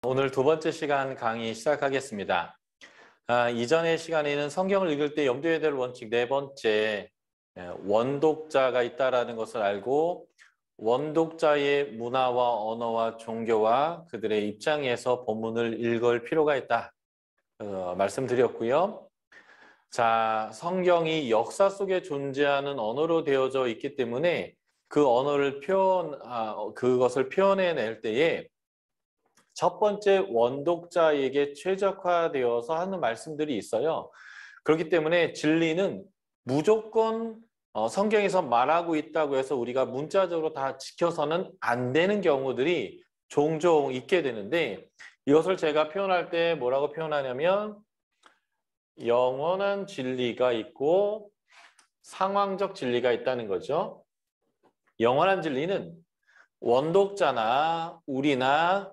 오늘 두 번째 시간 강의 시작하겠습니다. 이전의 시간에는 성경을 읽을 때 염두에 될 원칙 네 번째, 원독자가 있다라는 것을 알고 원독자의 문화와 언어와 종교와 그들의 입장에서 본문을 읽을 필요가 있다. 말씀드렸고요. 자, 성경이 역사 속에 존재하는 언어로 되어져 있기 때문에 그 언어를 그것을 표현해낼 때에 첫 번째 원독자에게 최적화되어서 하는 말씀들이 있어요. 그렇기 때문에 진리는 무조건 성경에서 말하고 있다고 해서 우리가 문자적으로 다 지켜서는 안 되는 경우들이 종종 있게 되는데 이것을 제가 표현할 때 뭐라고 표현하냐면 영원한 진리가 있고 상황적 진리가 있다는 거죠. 영원한 진리는 원독자나 우리나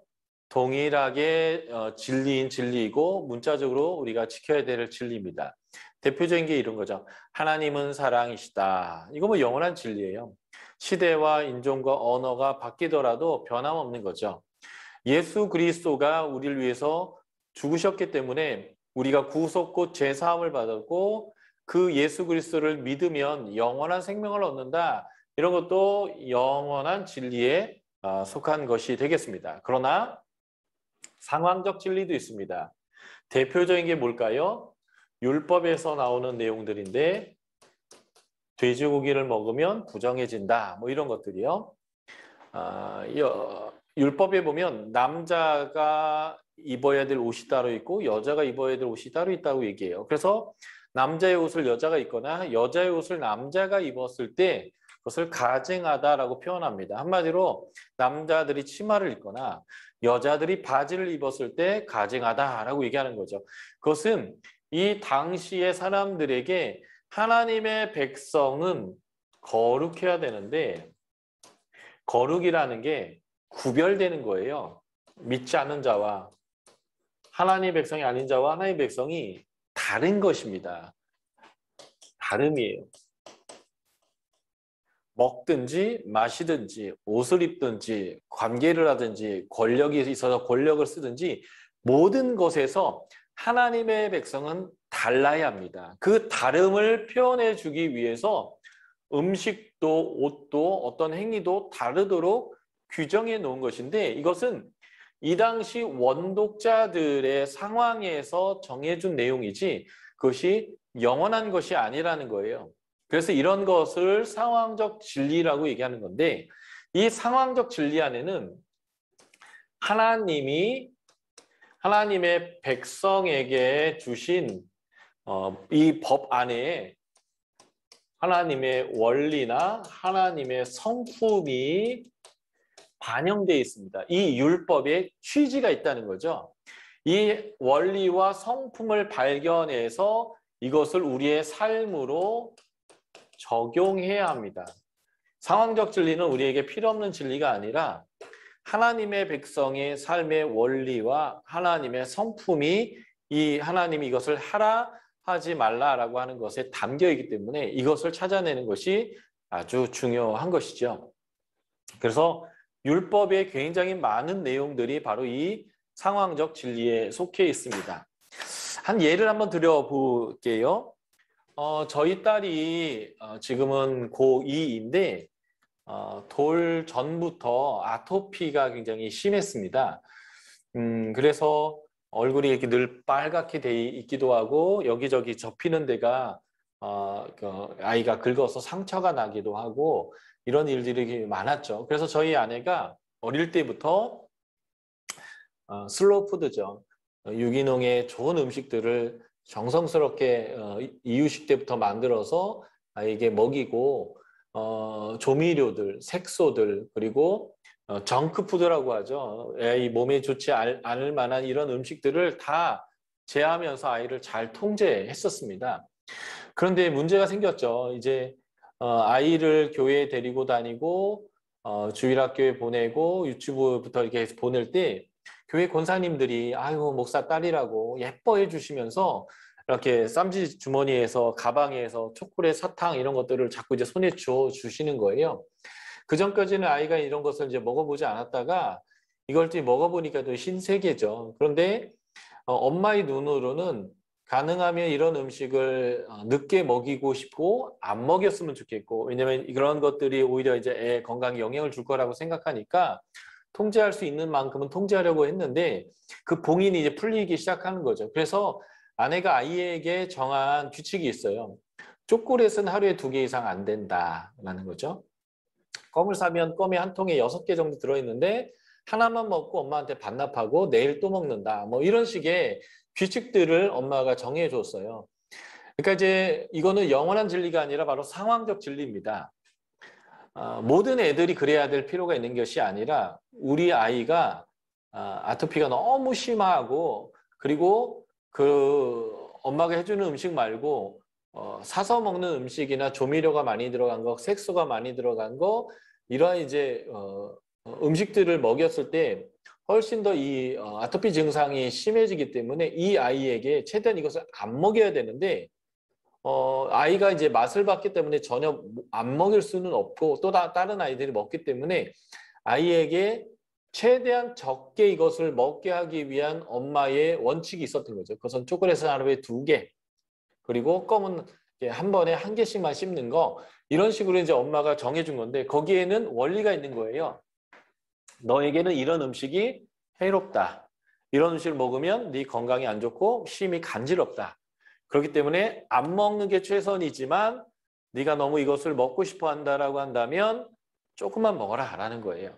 동일하게 진리인 진리이고 문자적으로 우리가 지켜야 될 진리입니다. 대표적인 게 이런 거죠. 하나님은 사랑이시다. 이거 뭐 영원한 진리예요. 시대와 인종과 언어가 바뀌더라도 변함없는 거죠. 예수 그리스도가 우리를 위해서 죽으셨기 때문에 우리가 구속곧 죄사함을 받았고 그 예수 그리스도를 믿으면 영원한 생명을 얻는다. 이런 것도 영원한 진리에 속한 것이 되겠습니다. 그러나 상황적 진리도 있습니다. 대표적인 게 뭘까요? 율법에서 나오는 내용들인데 돼지고기를 먹으면 부정해진다. 뭐 이런 것들이요. 율법에 보면 남자가 입어야 될 옷이 따로 있고 여자가 입어야 될 옷이 따로 있다고 얘기해요. 그래서 남자의 옷을 여자가 입거나 여자의 옷을 남자가 입었을 때 그것을 가증하다라고 표현합니다. 한마디로 남자들이 치마를 입거나 여자들이 바지를 입었을 때 가증하다라고 얘기하는 거죠. 그것은 이 당시의 사람들에게 하나님의 백성은 거룩해야 되는데 거룩이라는 게 구별되는 거예요. 믿지 않는 자와 하나님의 백성이 아닌 자와 하나님의 백성이 다른 것입니다. 다름이에요. 먹든지 마시든지 옷을 입든지 관계를 하든지 권력이 있어서 권력을 쓰든지 모든 것에서 하나님의 백성은 달라야 합니다. 그 다름을 표현해 주기 위해서 음식도 옷도 어떤 행위도 다르도록 규정해 놓은 것인데 이것은 이 당시 원독자들의 상황에서 정해준 내용이지 그것이 영원한 것이 아니라는 거예요. 그래서 이런 것을 상황적 진리라고 얘기하는 건데 이 상황적 진리 안에는 하나님의 백성에게 주신 이 법 안에 하나님의 원리나 하나님의 성품이 반영되어 있습니다. 이 율법에 취지가 있다는 거죠. 이 원리와 성품을 발견해서 이것을 우리의 삶으로 적용해야 합니다. 상황적 진리는 우리에게 필요 없는 진리가 아니라 하나님의 백성의 삶의 원리와 하나님의 성품이 이 하나님이 이것을 하라 하지 말라라고 하는 것에 담겨 있기 때문에 이것을 찾아내는 것이 아주 중요한 것이죠. 그래서 율법에 굉장히 많은 내용들이 바로 이 상황적 진리에 속해 있습니다. 한 예를 한번 드려볼게요. 저희 딸이 지금은 고2인데 돌 전부터 아토피가 굉장히 심했습니다. 그래서 얼굴이 이렇게 늘 빨갛게 돼 있기도 하고 여기저기 접히는 데가 아이가 긁어서 상처가 나기도 하고 이런 일들이 많았죠. 그래서 저희 아내가 어릴 때부터 슬로우 푸드죠. 유기농의 좋은 음식들을 정성스럽게 이유식 때부터 만들어서 아이에게 먹이고 조미료들, 색소들 그리고 정크푸드라고 하죠. 이 몸에 좋지 않을 만한 이런 음식들을 다 제하면서 아이를 잘 통제했었습니다. 그런데 문제가 생겼죠. 이제 아이를 교회에 데리고 다니고 주일학교에 보내고 유치부부터 이렇게 보낼 때 교회 권사님들이 아유 목사 딸이라고 예뻐해 주시면서 이렇게 쌈지 주머니에서 가방에서 초콜릿, 사탕 이런 것들을 자꾸 이제 손에 주시는 거예요. 그 전까지는 아이가 이런 것을 이제 먹어보지 않았다가 이걸 또 먹어보니까 또 신세계죠. 그런데 엄마의 눈으로는 가능하면 이런 음식을 늦게 먹이고 싶고 안 먹였으면 좋겠고, 왜냐면 그런 것들이 오히려 이제 애 건강에 영향을 줄 거라고 생각하니까 통제할 수 있는 만큼은 통제하려고 했는데 그 봉인이 이제 풀리기 시작하는 거죠. 그래서 아내가 아이에게 정한 규칙이 있어요. 초콜릿은 하루에 2개 이상 안 된다라는 거죠. 껌을 사면 껌이 한 통에 6개 정도 들어있는데 하나만 먹고 엄마한테 반납하고 내일 또 먹는다. 뭐 이런 식의 규칙들을 엄마가 정해줬어요. 그러니까 이제 이거는 영원한 진리가 아니라 바로 상황적 진리입니다. 모든 애들이 그래야 될 필요가 있는 것이 아니라 우리 아이가 아토피가 너무 심하고 그리고 그 엄마가 해주는 음식 말고 사서 먹는 음식이나 조미료가 많이 들어간 거, 색소가 많이 들어간 거 이러한 이제 음식들을 먹였을 때 훨씬 더 이 아토피 증상이 심해지기 때문에 이 아이에게 최대한 이것을 안 먹여야 되는데 아이가 이제 맛을 봤기 때문에 전혀 안 먹일 수는 없고 또 다른 아이들이 먹기 때문에 아이에게 최대한 적게 이것을 먹게 하기 위한 엄마의 원칙이 있었던 거죠. 그것은 초콜릿은 하루에 2개, 그리고 껌은 한 번에 1개씩만 씹는 거, 이런 식으로 이제 엄마가 정해준 건데 거기에는 원리가 있는 거예요. 너에게는 이런 음식이 해롭다. 이런 음식을 먹으면 네 건강에 안 좋고 심히 간지럽다. 그렇기 때문에 안 먹는 게 최선이지만 네가 너무 이것을 먹고 싶어 한다라고 한다면 조금만 먹어라 라는 거예요.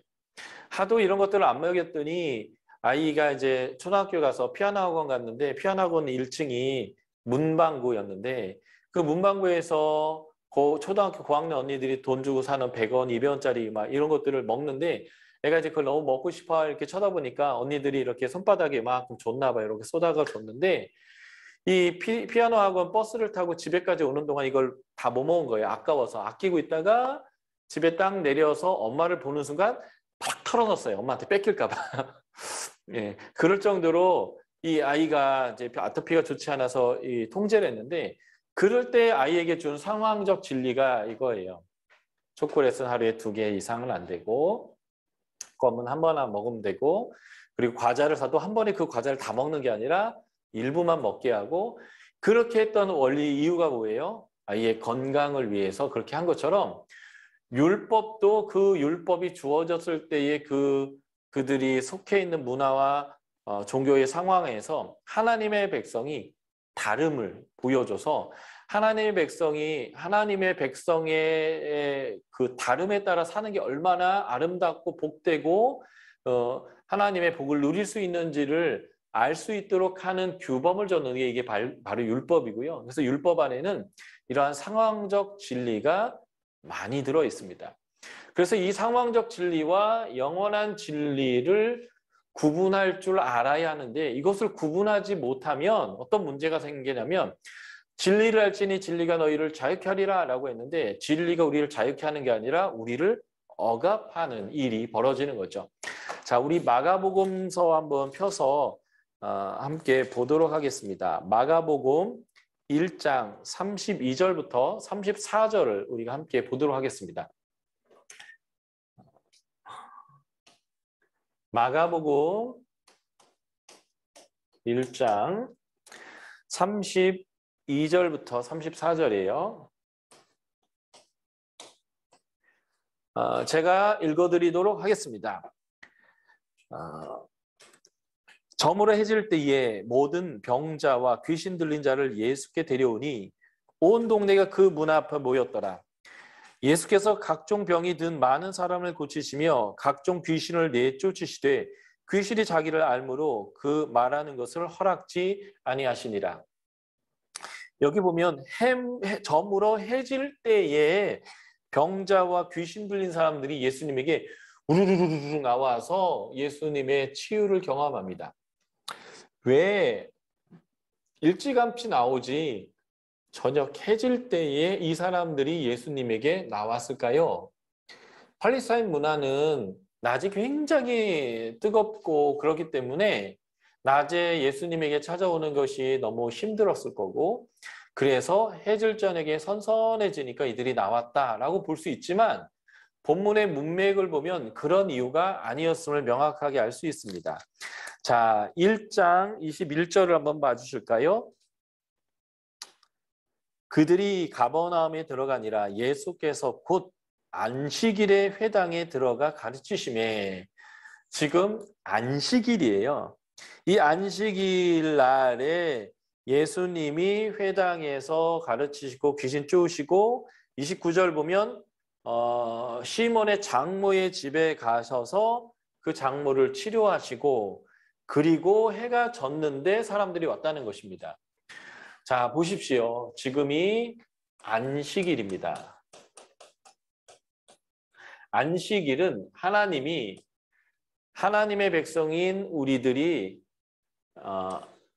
하도 이런 것들을 안 먹였더니 아이가 이제 초등학교 가서 피아노 학원 갔는데 피아노 학원 1층이 문방구였는데 그 문방구에서 초등학교 고학년 언니들이 돈 주고 사는 100원, 200원짜리 막 이런 것들을 먹는데 애가 이제 그걸 너무 먹고 싶어 이렇게 쳐다보니까 언니들이 이렇게 손바닥에 막 줬나 봐요. 이렇게 쏟아가 줬는데 이 피아노 학원 버스를 타고 집에까지 오는 동안 이걸 다 못 먹은 거예요. 아까워서 아끼고 있다가 집에 딱 내려서 엄마를 보는 순간 팍 털어놨어요. 엄마한테 뺏길까 봐. 예, 그럴 정도로 이 아이가 이제 아토피가 좋지 않아서 이 통제를 했는데 그럴 때 아이에게 준 상황적 진리가 이거예요. 초콜릿은 하루에 2개 이상은 안 되고 껌은 한 번만 먹으면 되고 그리고 과자를 사도 한 번에 그 과자를 다 먹는 게 아니라 일부만 먹게 하고 그렇게 했던 원리 이유가 뭐예요? 아이의 건강을 위해서 그렇게 한 것처럼 율법도 그 율법이 주어졌을 때의 그들이 속해 있는 문화와 종교의 상황에서 하나님의 백성이 다름을 보여줘서 하나님의 백성의 그 다름에 따라 사는 게 얼마나 아름답고 복되고 하나님의 복을 누릴 수 있는지를 알 수 있도록 하는 규범을 줬는 게 이게 바로 율법이고요. 그래서 율법 안에는 이러한 상황적 진리가 많이 들어 있습니다. 그래서 이 상황적 진리와 영원한 진리를 구분할 줄 알아야 하는데 이것을 구분하지 못하면 어떤 문제가 생기냐면 진리를 알지니 진리가 너희를 자유케 하리라 라고 했는데 진리가 우리를 자유케 하는 게 아니라 우리를 억압하는 일이 벌어지는 거죠. 자, 우리 마가복음서 한번 펴서 함께 보도록 하겠습니다. 마가복음 1장 32절부터 34절을 우리가 함께 보도록 하겠습니다. 마가복음 1장 32절부터 34절이에요. 제가 읽어드리도록 하겠습니다. 저물어 해질 때에 모든 병자와 귀신 들린 자를 예수께 데려오니 온 동네가 그 문 앞에 모였더라. 예수께서 각종 병이 든 많은 사람을 고치시며 각종 귀신을 내쫓으시되 귀신이 자기를 알므로 그 말하는 것을 허락지 아니하시니라. 여기 보면 저물어 해질 때에 병자와 귀신 들린 사람들이 예수님에게 우르르르르 나와서 예수님의 치유를 경험합니다. 왜 일찌감치 나오지 저녁 해질 때에 이 사람들이 예수님에게 나왔을까요? 팔레스타인 문화는 낮이 굉장히 뜨겁고 그렇기 때문에 낮에 예수님에게 찾아오는 것이 너무 힘들었을 거고 그래서 해질 저녁에 선선해지니까 이들이 나왔다라고 볼 수 있지만 본문의 문맥을 보면 그런 이유가 아니었음을 명확하게 알 수 있습니다. 자, 1장 21절을 한번 봐주실까요? 그들이 가버나움에 들어가니라 예수께서 곧 안식일에 회당에 들어가 가르치심에. 지금 안식일이에요. 이 안식일 날에 예수님이 회당에서 가르치시고 귀신 쫓으시고 29절 보면 시몬의 장모의 집에 가셔서 그 장모를 치료하시고 그리고 해가 졌는데 사람들이 왔다는 것입니다. 자, 보십시오. 지금이 안식일입니다. 안식일은 하나님의 백성인 우리들이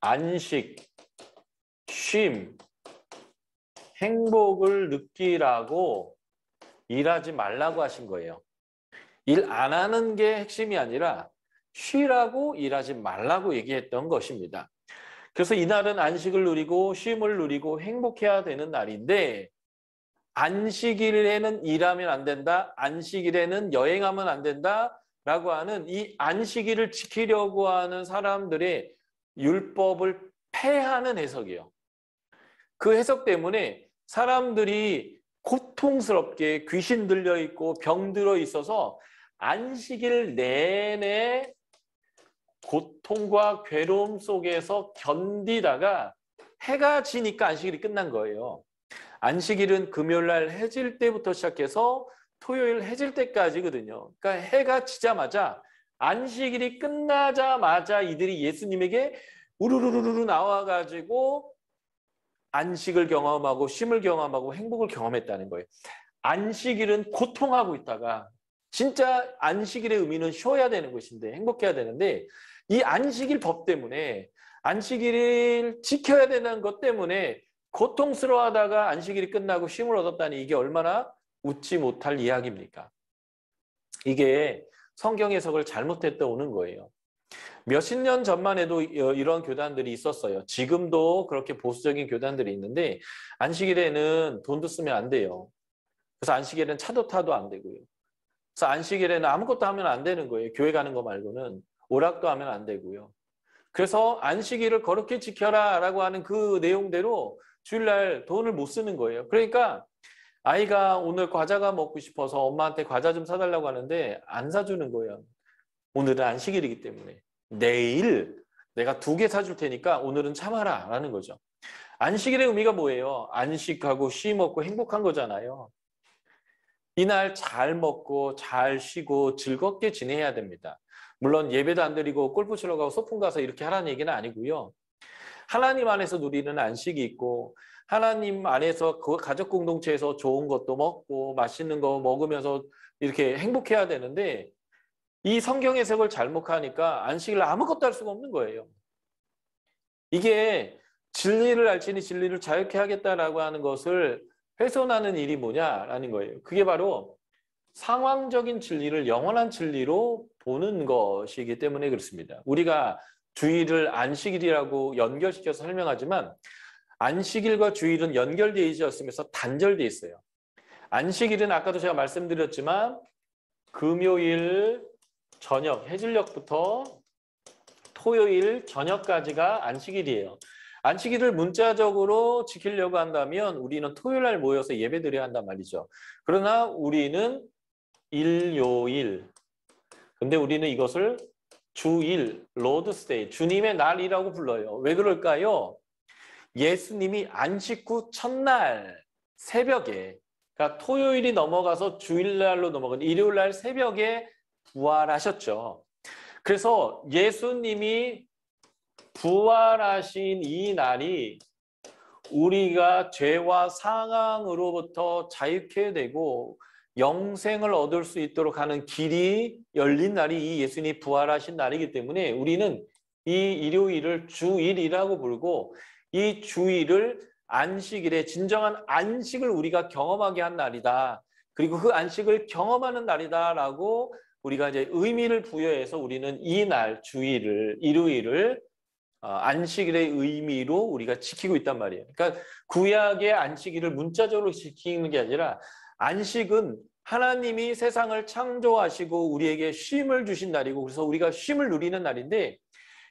안식, 쉼, 행복을 느끼라고 일하지 말라고 하신 거예요. 일 안 하는 게 핵심이 아니라 쉬라고 일하지 말라고 얘기했던 것입니다. 그래서 이날은 안식을 누리고 쉼을 누리고 행복해야 되는 날인데 안식일에는 일하면 안 된다, 안식일에는 여행하면 안 된다 라고 하는 이 안식일을 지키려고 하는 사람들의 율법을 폐하는 해석이에요. 그 해석 때문에 사람들이 고통스럽게 귀신 들려 있고 병 들어 있어서 안식일 내내 고통과 괴로움 속에서 견디다가 해가 지니까 안식일이 끝난 거예요. 안식일은 금요일 날 해질 때부터 시작해서 토요일 해질 때까지거든요. 그러니까 해가 지자마자 안식일이 끝나자마자 이들이 예수님에게 우르르르르 나와가지고 안식을 경험하고 쉼을 경험하고 행복을 경험했다는 거예요. 안식일은 고통하고 있다가 진짜 안식일의 의미는 쉬어야 되는 것인데 행복해야 되는데 이 안식일 법 때문에 안식일을 지켜야 되는 것 때문에 고통스러워하다가 안식일이 끝나고 쉼을 얻었다니 이게 얼마나 웃지 못할 이야기입니까? 이게 성경 해석을 잘못했다 오는 거예요. 몇십 년 전만 해도 이런 교단들이 있었어요. 지금도 그렇게 보수적인 교단들이 있는데 안식일에는 돈도 쓰면 안 돼요. 그래서 안식일에는 차도 타도 안 되고요. 그래서 안식일에는 아무것도 하면 안 되는 거예요. 교회 가는 거 말고는 오락도 하면 안 되고요. 그래서 안식일을 거룩히 지켜라 라고 하는 그 내용대로 주일날 돈을 못 쓰는 거예요. 그러니까 아이가 오늘 과자가 먹고 싶어서 엄마한테 과자 좀 사달라고 하는데 안 사주는 거예요. 오늘은 안식일이기 때문에. 내일 내가 2개 사줄 테니까 오늘은 참아라 라는 거죠. 안식일의 의미가 뭐예요? 안식하고 쉬 먹고 행복한 거잖아요. 이날 잘 먹고 잘 쉬고 즐겁게 지내야 됩니다. 물론 예배도 안 드리고 골프 치러 가고 소풍 가서 이렇게 하라는 얘기는 아니고요. 하나님 안에서 누리는 안식이 있고 하나님 안에서 그 가족 공동체에서 좋은 것도 먹고 맛있는 거 먹으면서 이렇게 행복해야 되는데 이 성경 해석을 잘못하니까 안식일 아무것도 할 수가 없는 거예요. 이게 진리를 알지니 진리를 자유케 하겠다라고 하는 것을 훼손하는 일이 뭐냐라는 거예요. 그게 바로 상황적인 진리를 영원한 진리로 보는 것이기 때문에 그렇습니다. 우리가 주일을 안식일이라고 연결시켜서 설명하지만 안식일과 주일은 연결되어 있지 않으면서 단절되어 있어요. 안식일은 아까도 제가 말씀드렸지만 금요일 저녁 해질녘부터 토요일 저녁까지가 안식일이에요. 안식일을 문자적으로 지키려고 한다면 우리는 토요일 날 모여서 예배드려야 한단 말이죠. 그러나 우리는 일요일, 근데 우리는 이것을 주일, 로드스데이, 주님의 날이라고 불러요. 왜 그럴까요? 예수님이 안식 후 첫날 새벽에, 그러니까 토요일이 넘어가서 주일날로 넘어간 일요일날 새벽에 부활하셨죠. 그래서 예수님이 부활하신 이 날이 우리가 죄와 상황으로부터 자유케 되고 영생을 얻을 수 있도록 하는 길이 열린 날이 이 예수님이 부활하신 날이기 때문에 우리는 이 일요일을 주일이라고 부르고 이 주일을 안식일에 진정한 안식을 우리가 경험하게 한 날이다. 그리고 그 안식을 경험하는 날이다라고 우리가 이제 의미를 부여해서 우리는 이 날 주일을 일요일을 안식일의 의미로 우리가 지키고 있단 말이에요. 그러니까 구약의 안식일을 문자적으로 지키는 게 아니라 안식은 하나님이 세상을 창조하시고 우리에게 쉼을 주신 날이고 그래서 우리가 쉼을 누리는 날인데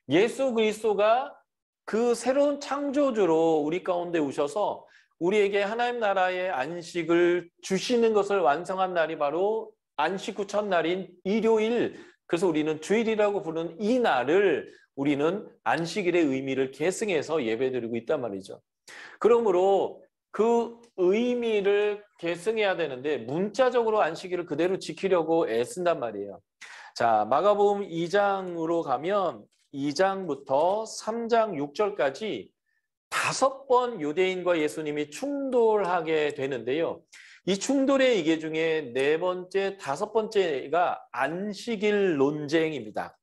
예수 그리스도가 그 새로운 창조주로 우리 가운데 오셔서 우리에게 하나님 나라의 안식을 주시는 것을 완성한 날이 바로 안식 후 첫날인 일요일. 그래서 우리는 주일이라고 부르는 이 날을 우리는 안식일의 의미를 계승해서 예배드리고 있단 말이죠. 그러므로 그 의미를 계승해야 되는데 문자적으로 안식일을 그대로 지키려고 애쓴단 말이에요. 자, 마가복음 2장으로 가면 2장부터 3장 6절까지 5번 유대인과 예수님이 충돌하게 되는데요. 이 충돌의 이게 중에 4번째, 5번째가 안식일 논쟁입니다.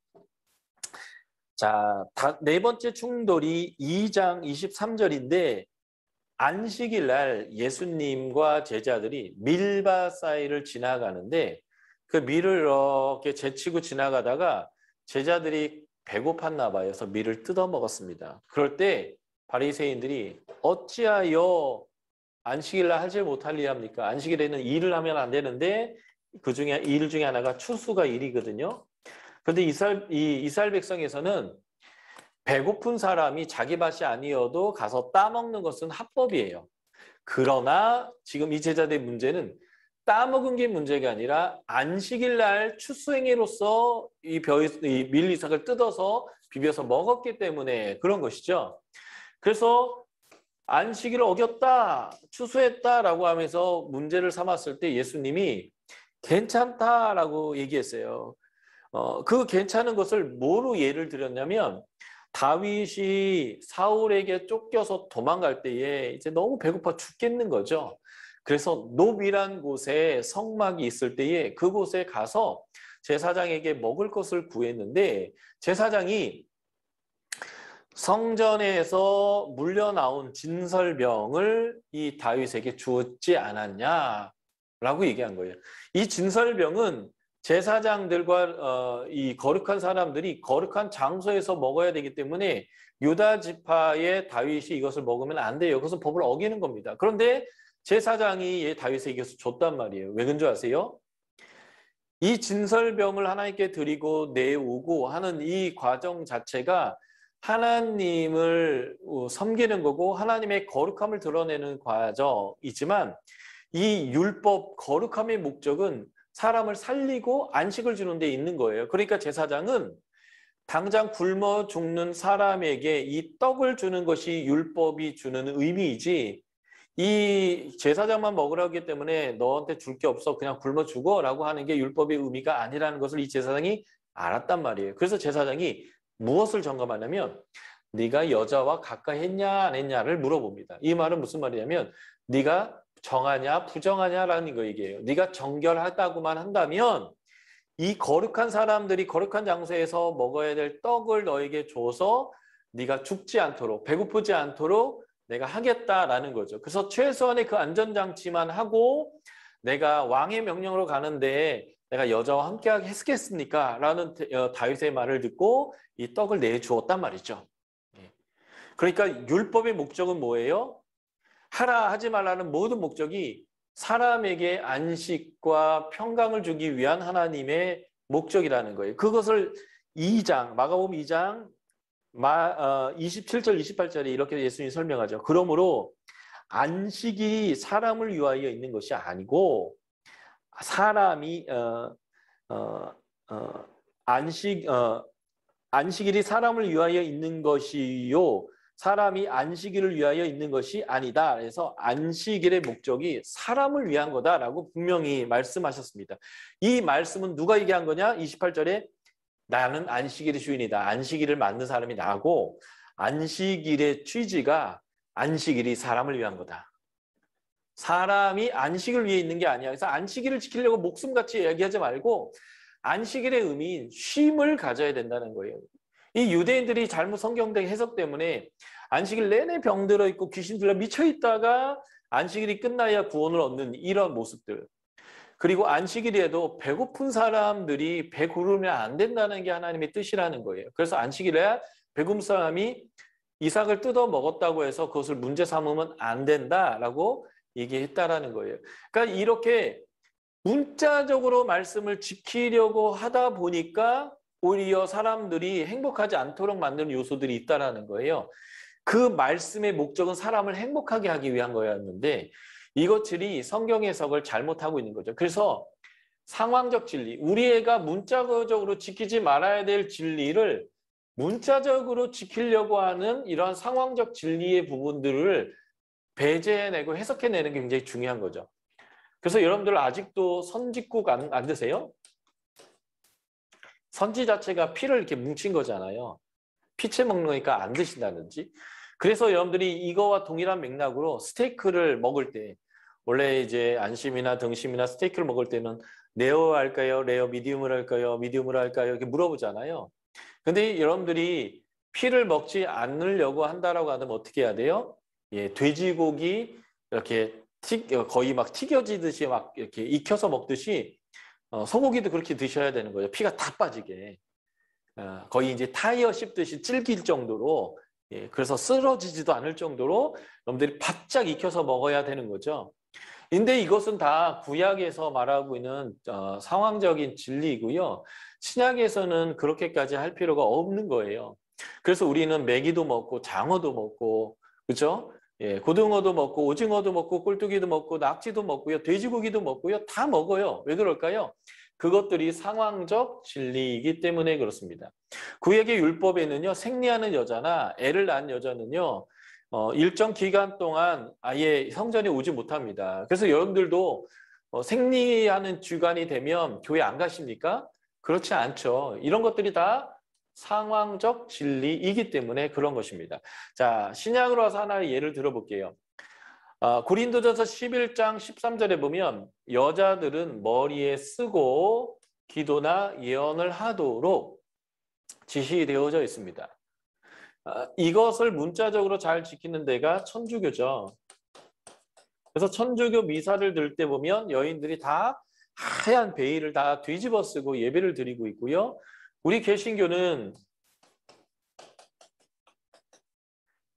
자, 4번째 충돌이 2장 23절인데 안식일 날 예수님과 제자들이 밀밭 사이를 지나가는데 그 밀을 이렇게 제치고 지나가다가 제자들이 배고팠나 봐요. 그래서 밀을 뜯어 먹었습니다. 그럴 때 바리새인들이 어찌하여 안식일 날 하지 못할 일 합니까? 안식일에는 일을 하면 안 되는데 그 중에 일 중에 하나가 추수가 일이거든요. 그런데 이스라엘 백성에서는 배고픈 사람이 자기 밭이 아니어도 가서 따먹는 것은 합법이에요. 그러나 지금 이 제자들의 문제는 따먹은 게 문제가 아니라 안식일 날 추수행위로서 이 밀이삭을 뜯어서 비벼서 먹었기 때문에 그런 것이죠. 그래서 안식일을 어겼다, 추수했다라고 하면서 문제를 삼았을 때 예수님이 괜찮다라고 얘기했어요. 그 괜찮은 것을 뭐로 예를 들었냐면 다윗이 사울에게 쫓겨서 도망갈 때에 이제 너무 배고파 죽겠는 거죠. 그래서 노비란 곳에 성막이 있을 때에 그곳에 가서 제사장에게 먹을 것을 구했는데 제사장이 성전에서 물려나온 진설병을 이 다윗에게 주었지 않았냐라고 얘기한 거예요. 이 진설병은 제사장들과 이 거룩한 사람들이 거룩한 장소에서 먹어야 되기 때문에 유다 지파의 다윗이 이것을 먹으면 안 돼요. 그것은 법을 어기는 겁니다. 그런데 제사장이 다윗에게 이것을 줬단 말이에요. 왜 그런 줄 아세요? 이 진설병을 하나님께 드리고 내오고 하는 이 과정 자체가 하나님을 섬기는 거고 하나님의 거룩함을 드러내는 과정이지만 이 율법 거룩함의 목적은 사람을 살리고 안식을 주는 데 있는 거예요. 그러니까 제사장은 당장 굶어 죽는 사람에게 이 떡을 주는 것이 율법이 주는 의미이지 이 제사장만 먹으라고 하기 때문에 너한테 줄 게 없어 그냥 굶어 죽어라고 하는 게 율법의 의미가 아니라는 것을 이 제사장이 알았단 말이에요. 그래서 제사장이 무엇을 점검하냐면 네가 여자와 가까이 했냐 안 했냐를 물어봅니다. 이 말은 무슨 말이냐면 네가 정하냐 부정하냐라는 거 얘기예요. 네가 정결하다고만 한다면 이 거룩한 사람들이 거룩한 장소에서 먹어야 될 떡을 너에게 줘서 네가 죽지 않도록 배고프지 않도록 내가 하겠다라는 거죠. 그래서 최소한의 그 안전장치만 하고 내가 왕의 명령으로 가는데 내가 여자와 함께하게 했겠습니까? 라는 다윗의 말을 듣고 이 떡을 내주었단 말이죠. 그러니까 율법의 목적은 뭐예요? 하라 하지 말라는 모든 목적이 사람에게 안식과 평강을 주기 위한 하나님의 목적이라는 거예요. 그것을 2장, 마가복음 2장 27절, 28절에 이렇게 예수님이 설명하죠. 그러므로 안식이 사람을 위하여 있는 것이 아니고 사람이 안식일이 사람을 위하여 있는 것이요 사람이 안식일을 위하여 있는 것이 아니다. 그래서 안식일의 목적이 사람을 위한 거다라고 분명히 말씀하셨습니다. 이 말씀은 누가 얘기한 거냐? 28절에 나는 안식일의 주인이다. 안식일을 만든 사람이 나고 안식일의 취지가 안식일이 사람을 위한 거다. 사람이 안식을 위해 있는 게 아니야. 그래서 안식일을 지키려고 목숨같이 얘기하지 말고 안식일의 의미인 쉼을 가져야 된다는 거예요. 이 유대인들이 잘못 성경적 해석 때문에 안식일 내내 병들어 있고 귀신 들려 미쳐 있다가 안식일이 끝나야 구원을 얻는 이런 모습들. 그리고 안식일에도 배고픈 사람들이 배고르면 안 된다는 게 하나님의 뜻이라는 거예요. 그래서 안식일에 배고픈 사람이 이삭을 뜯어 먹었다고 해서 그것을 문제 삼으면 안 된다라고 얘기했다라는 거예요. 그러니까 이렇게 문자적으로 말씀을 지키려고 하다 보니까 오히려 사람들이 행복하지 않도록 만드는 요소들이 있다라는 거예요. 그 말씀의 목적은 사람을 행복하게 하기 위한 거였는데 이것들이 성경 해석을 잘못하고 있는 거죠. 그래서 상황적 진리, 우리 애가 문자적으로 지키지 말아야 될 진리를 문자적으로 지키려고 하는 이러한 상황적 진리의 부분들을 배제해내고 해석해내는 게 굉장히 중요한 거죠. 그래서 여러분들 아직도 선짓국 안 드세요? 선지 자체가 피를 이렇게 뭉친 거잖아요. 피채 먹는 거니까 안 드신다든지. 그래서 여러분들이 이거와 동일한 맥락으로 스테이크를 먹을 때 원래 이제 안심이나 등심이나 스테이크를 먹을 때는 레어 할까요? 레어 미디움을 할까요? 미디움을 할까요? 이렇게 물어보잖아요. 근데 여러분들이 피를 먹지 않으려고 한다라고 하면 어떻게 해야 돼요? 예, 돼지고기 이렇게 거의 막 튀겨지듯이 막 이렇게 익혀서 먹듯이 소고기도 그렇게 드셔야 되는 거예요. 피가 다 빠지게. 거의 이제 타이어 씹듯이 질길 정도로, 예, 그래서 쓰러지지도 않을 정도로 여러분들이 바짝 익혀서 먹어야 되는 거죠. 근데 이것은 다 구약에서 말하고 있는 상황적인 진리이고요. 신약에서는 그렇게까지 할 필요가 없는 거예요. 그래서 우리는 메기도 먹고 장어도 먹고, 그렇죠? 예, 고등어도 먹고 오징어도 먹고 꼴뚜기도 먹고 낙지도 먹고요. 돼지고기도 먹고요. 다 먹어요. 왜 그럴까요? 그것들이 상황적 진리이기 때문에 그렇습니다. 구약의 율법에는요. 생리하는 여자나 애를 낳은 여자는요. 일정 기간 동안 아예 성전에 오지 못합니다. 그래서 여러분들도 생리하는 주간이 되면 교회 안 가십니까? 그렇지 않죠. 이런 것들이 다 상황적 진리이기 때문에 그런 것입니다. 자, 신약으로 와서 하나의 예를 들어볼게요. 고린도전서 11장 13절에 보면 여자들은 머리에 쓰고 기도나 예언을 하도록 지시되어져 있습니다. 이것을 문자적으로 잘 지키는 데가 천주교죠. 그래서 천주교 미사를 들 때 보면 여인들이 다 하얀 베일을 다 뒤집어 쓰고 예배를 드리고 있고요. 우리 개신교는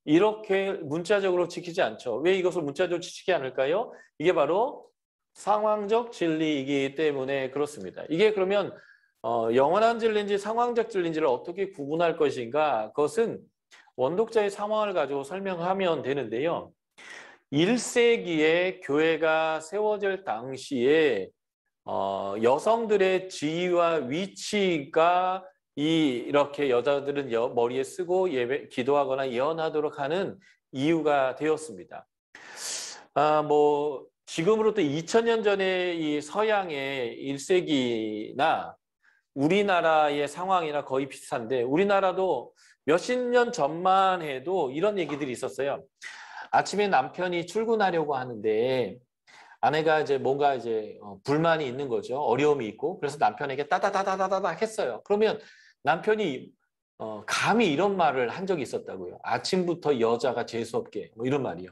이렇게 문자적으로 지키지 않죠. 왜 이것을 문자적으로 지키지 않을까요? 이게 바로 상황적 진리이기 때문에 그렇습니다. 이게 그러면 영원한 진리인지 상황적 진리인지를 어떻게 구분할 것인가? 그것은 원독자의 상황을 가지고 설명하면 되는데요. 1세기에 교회가 세워질 당시에 여성들의 지위와 위치가 이렇게 여자들은 머리에 쓰고 예배, 기도하거나 예언하도록 하는 이유가 되었습니다. 뭐 지금으로부터 2000년 전에 이 서양의 1세기나 우리나라의 상황이나 거의 비슷한데 우리나라도 몇십 년 전만 해도 이런 얘기들이 있었어요. 아침에 남편이 출근하려고 하는데 아내가 이제 뭔가 이제 불만이 있는 거죠. 어려움이 있고. 그래서 남편에게 따다다다다다 했어요. 그러면 남편이 감히 이런 말을 한 적이 있었다고요. 아침부터 여자가 재수없게 뭐 이런 말이요.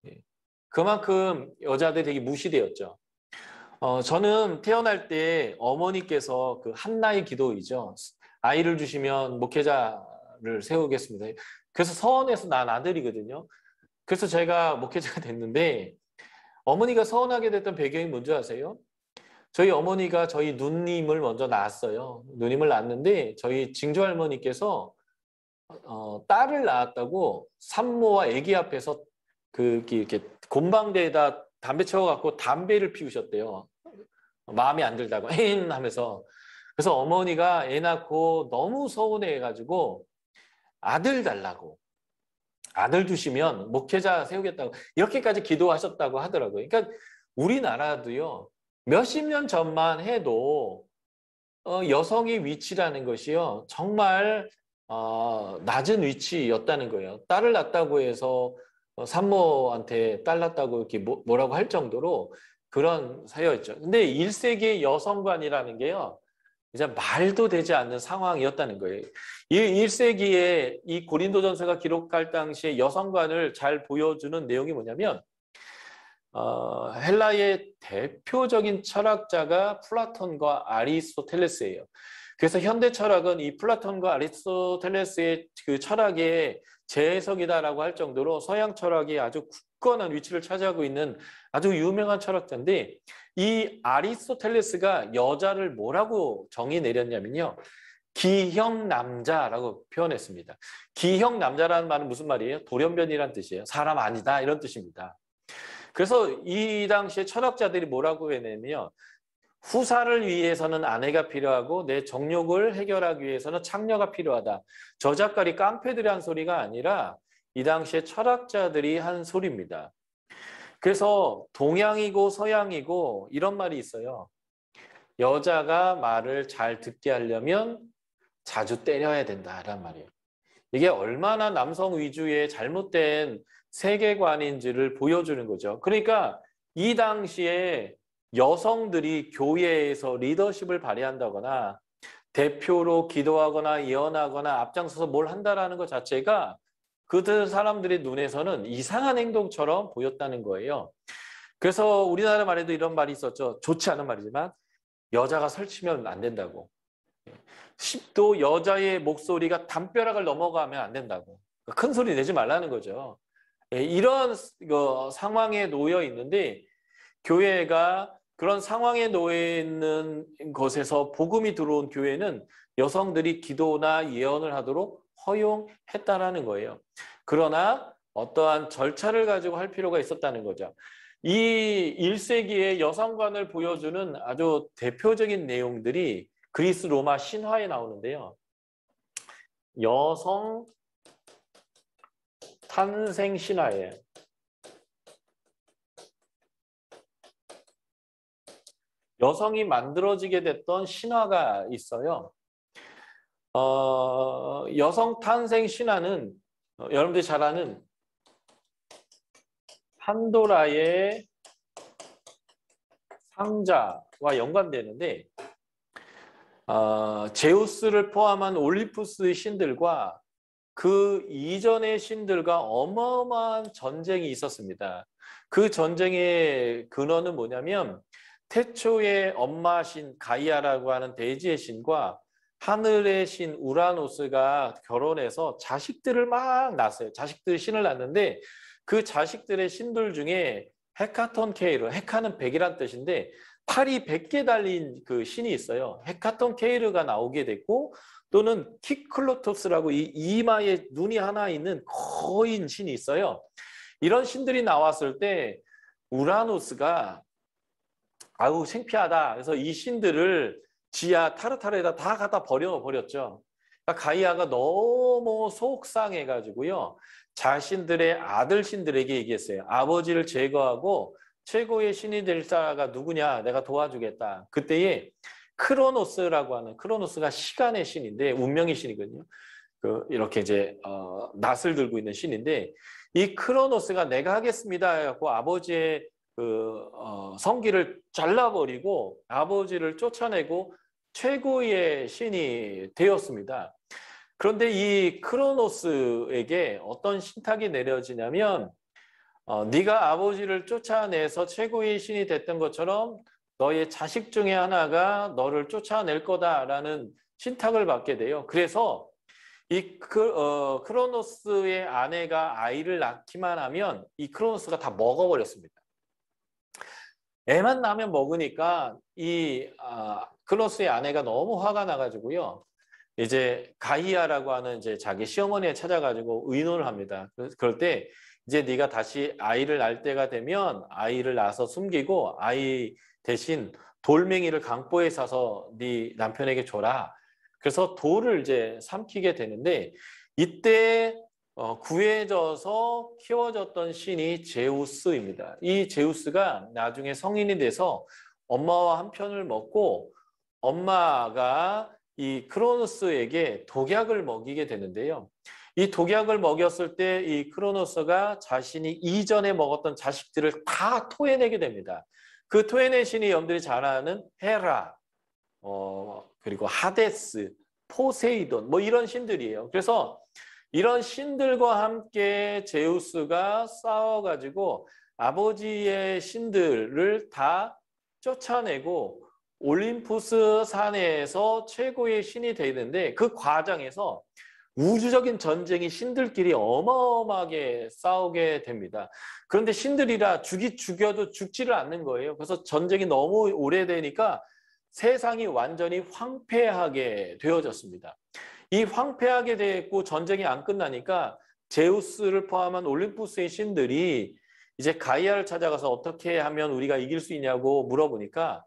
예. 그만큼 여자들이 되게 무시되었죠. 저는 태어날 때 어머니께서 그 한나의 기도이죠. 아이를 주시면 목회자를 세우겠습니다. 그래서 서원에서 난 아들이거든요. 그래서 제가 목회자가 됐는데 어머니가 서원하게 됐던 배경이 뭔지 아세요? 저희 어머니가 저희 누님을 먼저 낳았어요. 누님을 낳았는데 저희 증조할머니께서 딸을 낳았다고 산모와 아기 앞에서 이렇게 곰방대에다 담배 채워갖고 담배를 피우셨대요. 마음에 안 들다고 에인 하면서. 그래서 어머니가 애 낳고 너무 서운해가지고 아들 달라고. 아들 주시면 목회자 세우겠다고 이렇게까지 기도하셨다고 하더라고요. 그러니까 우리나라도요. 몇십 년 전만 해도 여성의 위치라는 것이요. 정말 낮은 위치였다는 거예요. 딸을 낳았다고 해서 산모한테 딸 낳았다고 이렇게 뭐라고 할 정도로 그런 사회였죠. 근데 1세기의 여성관이라는 게요. 이제 말도 되지 않는 상황이었다는 거예요. 1세기에 이 고린도전서가 기록할 당시에 여성관을 잘 보여주는 내용이 뭐냐면 헬라의 대표적인 철학자가 플라톤과 아리스토텔레스예요. 그래서 현대 철학은 이 플라톤과 아리스토텔레스의 그 철학의 재해석이다라고 할 정도로 서양 철학이 아주 굳건한 위치를 차지하고 있는 아주 유명한 철학자인데 이 아리스토텔레스가 여자를 뭐라고 정의 내렸냐면요. 기형 남자라고 표현했습니다. 기형 남자라는 말은 무슨 말이에요? 돌연변이란 뜻이에요. 사람 아니다 이런 뜻입니다. 그래서 이 당시에 철학자들이 뭐라고 했냐면요. 후사를 위해서는 아내가 필요하고 내 정욕을 해결하기 위해서는 창녀가 필요하다. 저 작가리 깡패들이 한 소리가 아니라 이 당시에 철학자들이 한 소리입니다. 그래서 동양이고 서양이고 이런 말이 있어요. 여자가 말을 잘 듣게 하려면 자주 때려야 된다라는 말이에요. 이게 얼마나 남성 위주의 잘못된 세계관인지를 보여주는 거죠. 그러니까 이 당시에 여성들이 교회에서 리더십을 발휘한다거나 대표로 기도하거나 예언하거나 앞장서서 뭘 한다라는 것 자체가 그들 사람들의 눈에서는 이상한 행동처럼 보였다는 거예요. 그래서 우리나라 말에도 이런 말이 있었죠. 좋지 않은 말이지만 여자가 설치면 안 된다고. 또 여자의 목소리가 담벼락을 넘어가면 안 된다고. 큰 소리 내지 말라는 거죠. 이런 상황에 놓여 있는데 교회가 그런 상황에 놓여 있는 곳에서 복음이 들어온 교회는 여성들이 기도나 예언을 하도록 허용했다라는 거예요. 그러나 어떠한 절차를 가지고 할 필요가 있었다는 거죠. 이 1세기의 여성관을 보여주는 아주 대표적인 내용들이 그리스 로마 신화에 나오는데요. 여성 탄생 신화예요. 여성이 만들어지게 됐던 신화가 있어요. 여성 탄생 신화는 여러분들이 잘 아는 판도라의 상자와 연관되는데 제우스를 포함한 올림푸스의 신들과 그 이전의 신들과 어마어마한 전쟁이 있었습니다. 그 전쟁의 근원은 뭐냐면 태초의 엄마 신 가이아라고 하는 대지의 신과 하늘의 신 우라노스가 결혼해서 자식들을 막 낳았어요. 자식들 신을 낳는데 그 자식들의 신들 중에 헤카톤 케이르, 헤카는 100이란 뜻인데 팔이 100개 달린 그 신이 있어요. 헤카톤 케이르가 나오게 됐고 또는 키클로토스라고 이 이마에 눈이 하나 있는 거인 신이 있어요. 이런 신들이 나왔을 때 우라노스가 아우 창피하다. 그래서 이 신들을 지하 타르타르에다 다 갖다 버렸죠. 그러니까 가이아가 너무 속상해가지고요. 자신들의 아들 신들에게 얘기했어요. 아버지를 제거하고 최고의 신이 될 자가 누구냐? 내가 도와주겠다. 그때에 크로노스라고 하는, 크로노스가 시간의 신인데 운명의 신이거든요. 이렇게 이제 낫을 들고 있는 신인데 이 크로노스가 내가 하겠습니다 하고 아버지의 성기를 잘라버리고 아버지를 쫓아내고 최고의 신이 되었습니다. 그런데 이 크로노스에게 어떤 신탁이 내려지냐면 네가 아버지를 쫓아내서 최고의 신이 됐던 것처럼 너의 자식 중에 하나가 너를 쫓아낼 거다라는 신탁을 받게 돼요. 그래서 이 크로노스의 아내가 아이를 낳기만 하면 이 크로노스가 다 먹어버렸습니다. 애만 나면 먹으니까 이 크로노스의 아내가 너무 화가 나가지고요. 이제 가이아라고 하는 이제 자기 시어머니에 찾아가지고 의논을 합니다. 그럴 때 이제 네가 다시 아이를 낳을 때가 되면 아이를 낳아서 숨기고 아이 대신 돌멩이를 강보에 싸서 네 남편에게 줘라. 그래서 돌을 이제 삼키게 되는데 이때 구해져서 키워졌던 신이 제우스입니다. 이 제우스가 나중에 성인이 돼서 엄마와 한 편을 먹고 엄마가 이 크로노스에게 독약을 먹이게 되는데요. 이 독약을 먹였을 때 이 크로노스가 자신이 이전에 먹었던 자식들을 다 토해내게 됩니다. 그 토해낸 신이 여러분들이 잘 아는 헤라, 그리고 하데스, 포세이돈 뭐 이런 신들이에요. 그래서 이런 신들과 함께 제우스가 싸워가지고 아버지의 신들을 다 쫓아내고 올림푸스 산에서 최고의 신이 되는데 그 과정에서 우주적인 전쟁이 신들끼리 어마어마하게 싸우게 됩니다. 그런데 신들이라 죽여도 죽지를 않는 거예요. 그래서 전쟁이 너무 오래되니까 세상이 완전히 황폐하게 되어졌습니다. 이 황폐하게 됐고 전쟁이 안 끝나니까 제우스를 포함한 올림푸스의 신들이 이제 가이아를 찾아가서 어떻게 하면 우리가 이길 수 있냐고 물어보니까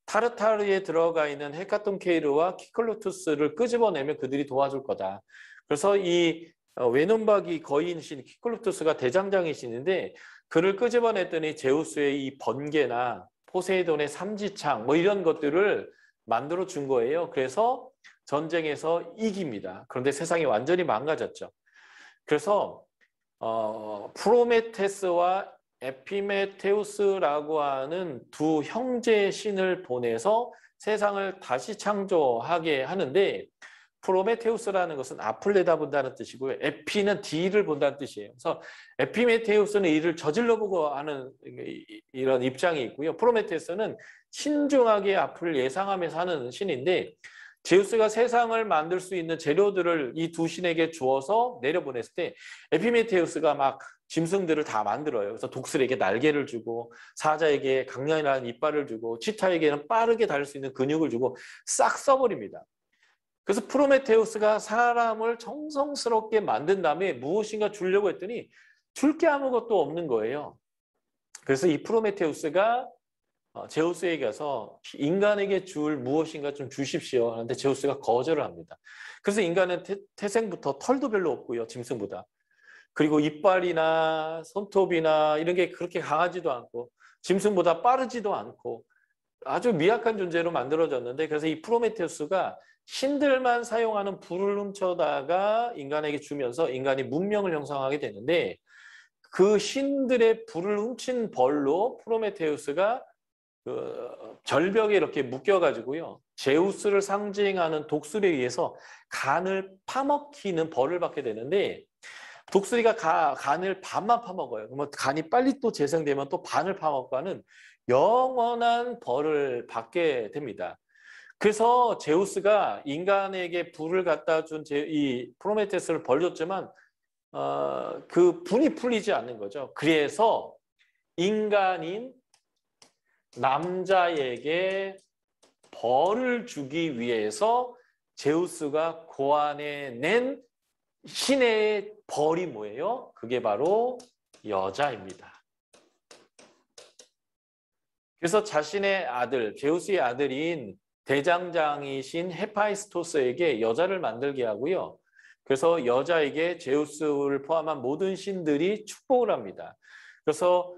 타르타르에 들어가 있는 헤카톤케이르와 키클로투스를 끄집어내면 그들이 도와줄 거다. 그래서 이 외눈박이 거인신 키클로투스가 대장장이 신인데 그를 끄집어냈더니 제우스의 이 번개나 포세이돈의 삼지창 뭐 이런 것들을 만들어 준 거예요. 그래서 전쟁에서 이깁니다. 그런데 세상이 완전히 망가졌죠. 그래서 프로메테스와 에피메테우스라고 하는 두 형제 신을 보내서 세상을 다시 창조하게 하는데 프로메테우스라는 것은 앞을 내다본다는 뜻이고요. 에피는 뒤를 본다는 뜻이에요. 그래서 에피메테우스는 이를 저질러보고 하는 이런 입장이 있고요. 프로메테우스는 신중하게 앞을 예상하면서 하는 신인데 제우스가 세상을 만들 수 있는 재료들을 이 두 신에게 주어서 내려보냈을 때 에피메테우스가 막 짐승들을 다 만들어요. 그래서 독수리에게 날개를 주고 사자에게 강렬한 이빨을 주고 치타에게는 빠르게 달릴 수 있는 근육을 주고 싹 써버립니다. 그래서 프로메테우스가 사람을 정성스럽게 만든 다음에 무엇인가 주려고 했더니 줄 게 아무것도 없는 거예요. 그래서 이 프로메테우스가 제우스에게 가서 인간에게 줄 무엇인가 좀 주십시오 하는데 제우스가 거절을 합니다. 그래서 인간은 태생부터 털도 별로 없고요. 짐승보다. 그리고 이빨이나 손톱이나 이런 게 그렇게 강하지도 않고 짐승보다 빠르지도 않고 아주 미약한 존재로 만들어졌는데 그래서 이 프로메테우스가 신들만 사용하는 불을 훔쳐다가 인간에게 주면서 인간이 문명을 형성하게 되는데 그 신들의 불을 훔친 벌로 프로메테우스가 그 절벽에 이렇게 묶여가지고요. 제우스를 상징하는 독수리에 의해서 간을 파먹히는 벌을 받게 되는데 독수리가 간을 반만 파먹어요. 그러면 간이 빨리 또 재생되면 또 반을 파먹고 하는 영원한 벌을 받게 됩니다. 그래서 제우스가 인간에게 불을 갖다 준 이 프로메테스를 벌줬지만 그 분이 풀리지 않는 거죠. 그래서 인간인 남자에게 벌을 주기 위해서 제우스가 고안해낸 신의 벌이 뭐예요? 그게 바로 여자입니다. 그래서 자신의 아들, 제우스의 아들인 대장장이신 헤파이스토스에게 여자를 만들게 하고요. 그래서 여자에게 제우스를 포함한 모든 신들이 축복을 합니다. 그래서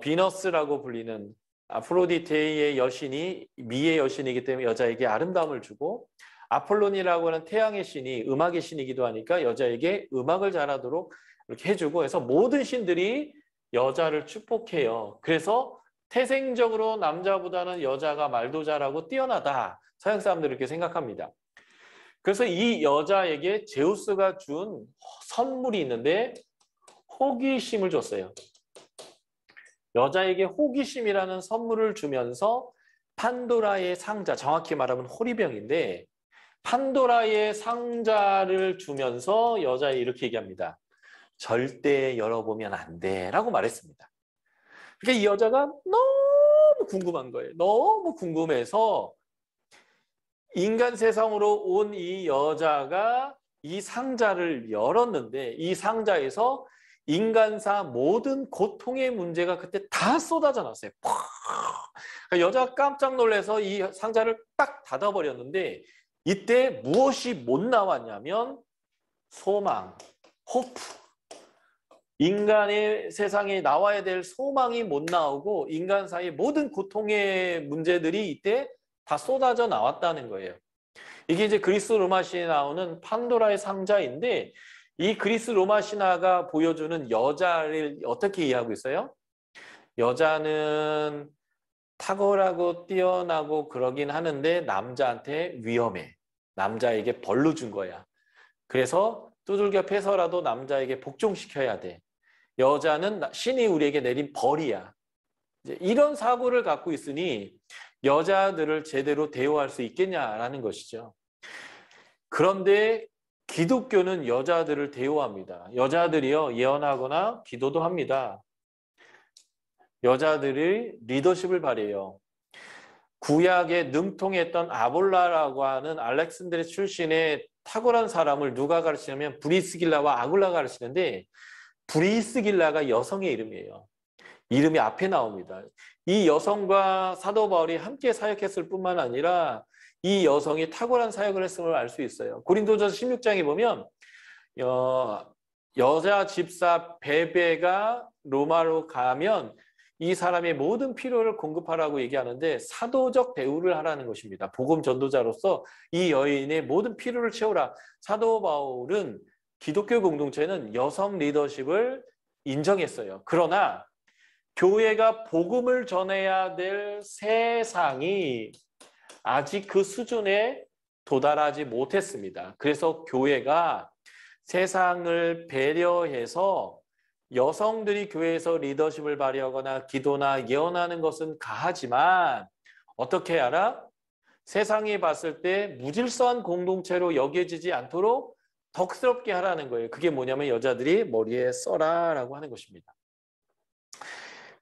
비너스라고 불리는 아프로디테의 여신이 미의 여신이기 때문에 여자에게 아름다움을 주고 아폴론이라고 하는 태양의 신이 음악의 신이기도 하니까 여자에게 음악을 잘하도록 이렇게 해주고 해서 모든 신들이 여자를 축복해요. 그래서 태생적으로 남자보다는 여자가 말도 잘하고 뛰어나다. 서양 사람들은 이렇게 생각합니다. 그래서 이 여자에게 제우스가 준 선물이 있는데 호기심을 줬어요. 여자에게 호기심이라는 선물을 주면서 판도라의 상자, 정확히 말하면 호리병인데 판도라의 상자를 주면서 여자에 이렇게 얘기합니다. 절대 열어보면 안 돼 라고 말했습니다. 그러니까 이 여자가 너무 궁금한 거예요. 너무 궁금해서 인간 세상으로 온 이 여자가 이 상자를 열었는데 이 상자에서 인간사 모든 고통의 문제가 그때 다 쏟아져 나왔어요. 그러니까 여자가 깜짝 놀라서 이 상자를 딱 닫아버렸는데 이때 무엇이 못 나왔냐면 소망, 호프. 인간의 세상에 나와야 될 소망이 못 나오고 인간사의 모든 고통의 문제들이 이때 다 쏟아져 나왔다는 거예요. 이게 이제 그리스 로마 신에 나오는 판도라의 상자인데 이 그리스 로마 신화가 보여주는 여자를 어떻게 이해하고 있어요? 여자는 탁월하고 뛰어나고 그러긴 하는데 남자한테 위험해. 남자에게 벌로 준 거야. 그래서 두들겨 패서라도 남자에게 복종시켜야 돼. 여자는 신이 우리에게 내린 벌이야. 이제 이런 사고를 갖고 있으니 여자들을 제대로 대우할 수 있겠냐라는 것이죠. 그런데 기독교는 여자들을 대우합니다. 여자들이요, 예언하거나 기도도 합니다. 여자들이 리더십을 발휘해요. 구약에 능통했던 아볼라라고 하는 알렉산드리아 출신의 탁월한 사람을 누가 가르치냐면 브리스길라와 아굴라가 가르치는데, 브리스길라가 여성의 이름이에요. 이름이 앞에 나옵니다. 이 여성과 사도 바울이 함께 사역했을 뿐만 아니라 이 여성이 탁월한 사역을 했음을 알 수 있어요. 고린도전서 16장에 보면 여자 집사 베베가 로마로 가면 이 사람의 모든 필요를 공급하라고 얘기하는데 사도적 대우를 하라는 것입니다. 복음 전도자로서 이 여인의 모든 필요를 채우라. 사도 바울은 기독교 공동체는 여성 리더십을 인정했어요. 그러나 교회가 복음을 전해야 될 세상이 아직 그 수준에 도달하지 못했습니다. 그래서 교회가 세상을 배려해서 여성들이 교회에서 리더십을 발휘하거나 기도나 예언하는 것은 가하지만 어떻게 하라? 세상이 봤을 때 무질서한 공동체로 여겨지지 않도록 덕스럽게 하라는 거예요. 그게 뭐냐면 여자들이 머리에 써라라고 하는 것입니다.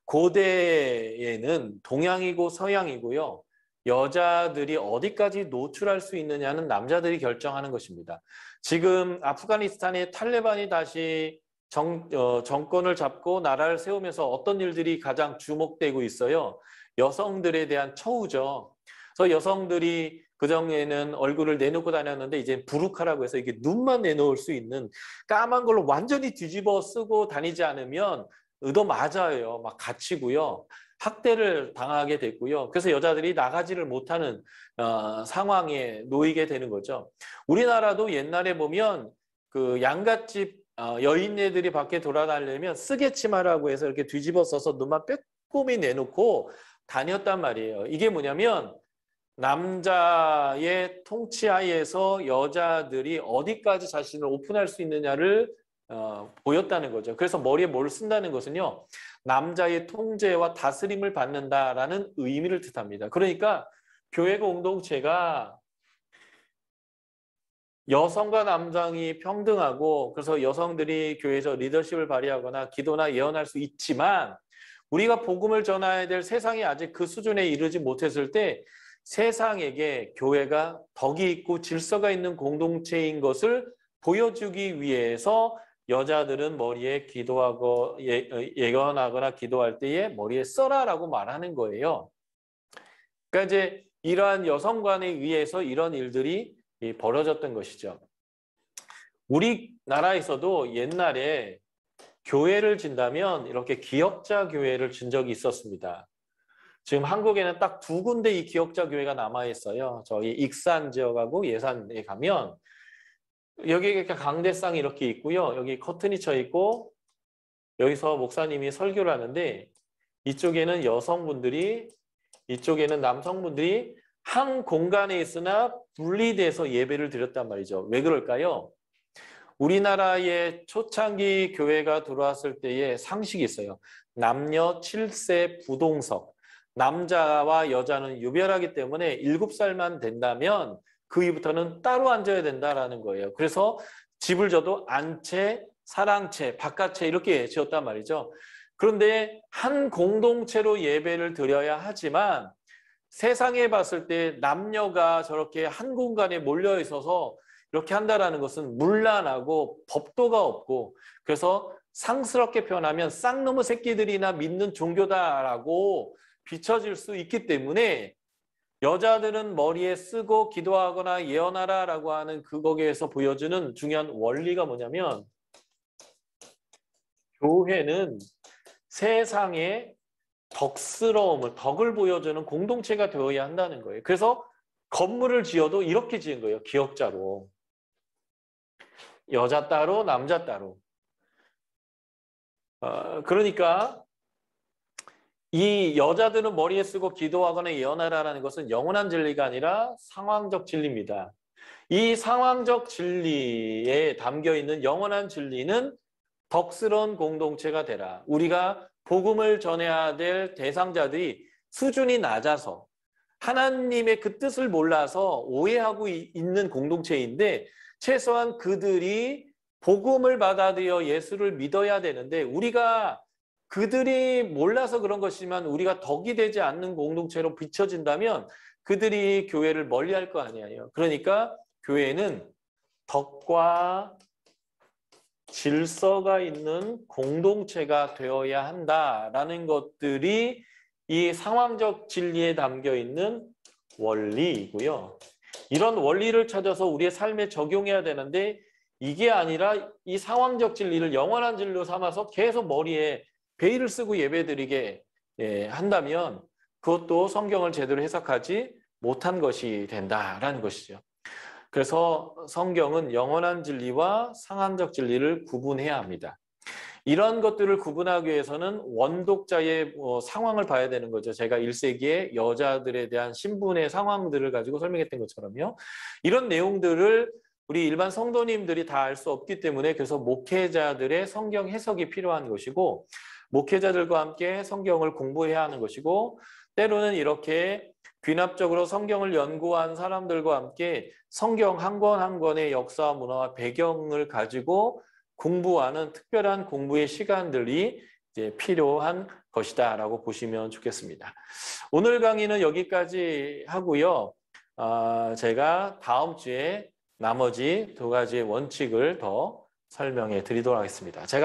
고대에는 동양이고 서양이고요. 여자들이 어디까지 노출할 수 있느냐는 남자들이 결정하는 것입니다. 지금 아프가니스탄의 탈레반이 다시 정권을 잡고 나라를 세우면서 어떤 일들이 가장 주목되고 있어요. 여성들에 대한 처우죠. 그래서 여성들이 그전에는 얼굴을 내놓고 다녔는데 이제 부르카라고 해서 이게 눈만 내놓을 수 있는 까만 걸로 완전히 뒤집어 쓰고 다니지 않으면 얻어맞아요. 막 갇히고요. 학대를 당하게 됐고요. 그래서 여자들이 나가지를 못하는 상황에 놓이게 되는 거죠. 우리나라도 옛날에 보면 그 양갓집 여인네들이 밖에 돌아다니려면 쓰개치마라고 해서 이렇게 뒤집어 써서 눈만 빼꼼히 내놓고 다녔단 말이에요. 이게 뭐냐면 남자의 통치하에서 여자들이 어디까지 자신을 오픈할 수 있느냐를 보였다는 거죠. 그래서 머리에 뭘 쓴다는 것은요, 남자의 통제와 다스림을 받는다라는 의미를 뜻합니다. 그러니까 교회 공동체가 여성과 남성이 평등하고 그래서 여성들이 교회에서 리더십을 발휘하거나 기도나 예언할 수 있지만 우리가 복음을 전해야 될 세상이 아직 그 수준에 이르지 못했을 때 세상에게 교회가 덕이 있고 질서가 있는 공동체인 것을 보여주기 위해서 여자들은 머리에 기도하고 예언하거나 기도할 때에 머리에 써라라고 말하는 거예요. 그러니까 이제 이러한 여성관에 의해서 이런 일들이 벌어졌던 것이죠. 우리나라에서도 옛날에 교회를 진다면 이렇게 기역자 교회를 진 적이 있었습니다. 지금 한국에는 딱 두 군데 이 기역자 교회가 남아있어요. 저희 익산 지역하고 예산에 가면 여기 이렇게 강대상이 이렇게 있고요. 여기 커튼이 쳐 있고 여기서 목사님이 설교를 하는데 이쪽에는 여성분들이 이쪽에는 남성분들이 한 공간에 있으나 분리돼서 예배를 드렸단 말이죠. 왜 그럴까요? 우리나라의 초창기 교회가 들어왔을 때의 상식이 있어요. 남녀 7세 부동석. 남자와 여자는 유별하기 때문에 7살만 된다면 그 이후부터는 따로 앉아야 된다라는 거예요. 그래서 집을 져도 안채, 사랑채, 바깥채 이렇게 지었단 말이죠. 그런데 한 공동체로 예배를 드려야 하지만 세상에 봤을 때 남녀가 저렇게 한 공간에 몰려 있어서 이렇게 한다라는 것은 문란하고 법도가 없고 그래서 상스럽게 표현하면 쌍놈의 새끼들이나 믿는 종교다라고 비춰질 수 있기 때문에 여자들은 머리에 쓰고 기도하거나 예언하라라고 하는 그거기에서 보여주는 중요한 원리가 뭐냐면 교회는 세상에 덕스러움을, 덕을 보여주는 공동체가 되어야 한다는 거예요. 그래서 건물을 지어도 이렇게 지은 거예요. 기역자로. 여자 따로, 남자 따로. 그러니까 이 여자들은 머리에 쓰고 기도하거나 예언하라는 것은 영원한 진리가 아니라 상황적 진리입니다. 이 상황적 진리에 담겨있는 영원한 진리는 덕스러운 공동체가 되라. 우리가 복음을 전해야 될 대상자들이 수준이 낮아서 하나님의 그 뜻을 몰라서 오해하고 있는 공동체인데 최소한 그들이 복음을 받아들여 예수를 믿어야 되는데 우리가 그들이 몰라서 그런 것이지만 우리가 덕이 되지 않는 공동체로 비춰진다면 그들이 교회를 멀리할 거 아니에요. 그러니까 교회는 덕과 질서가 있는 공동체가 되어야 한다라는 것들이 이 상황적 진리에 담겨 있는 원리이고요. 이런 원리를 찾아서 우리의 삶에 적용해야 되는데 이게 아니라 이 상황적 진리를 영원한 진리로 삼아서 계속 머리에 베일을 쓰고 예배드리게 한다면 그것도 성경을 제대로 해석하지 못한 것이 된다라는 것이죠. 그래서 성경은 영원한 진리와 상황적 진리를 구분해야 합니다. 이런 것들을 구분하기 위해서는 원독자의 상황을 봐야 되는 거죠. 제가 1세기의 여자들에 대한 신분의 상황들을 가지고 설명했던 것처럼요. 이런 내용들을 우리 일반 성도님들이 다 알 수 없기 때문에 그래서 목회자들의 성경 해석이 필요한 것이고 목회자들과 함께 성경을 공부해야 하는 것이고 때로는 이렇게 귀납적으로 성경을 연구한 사람들과 함께 성경 한 권 한 권의 역사와 문화와 배경을 가지고 공부하는 특별한 공부의 시간들이 이제 필요한 것이다라고 보시면 좋겠습니다. 오늘 강의는 여기까지 하고요. 제가 다음 주에 나머지 두 가지의 원칙을 더 설명해 드리도록 하겠습니다. 제가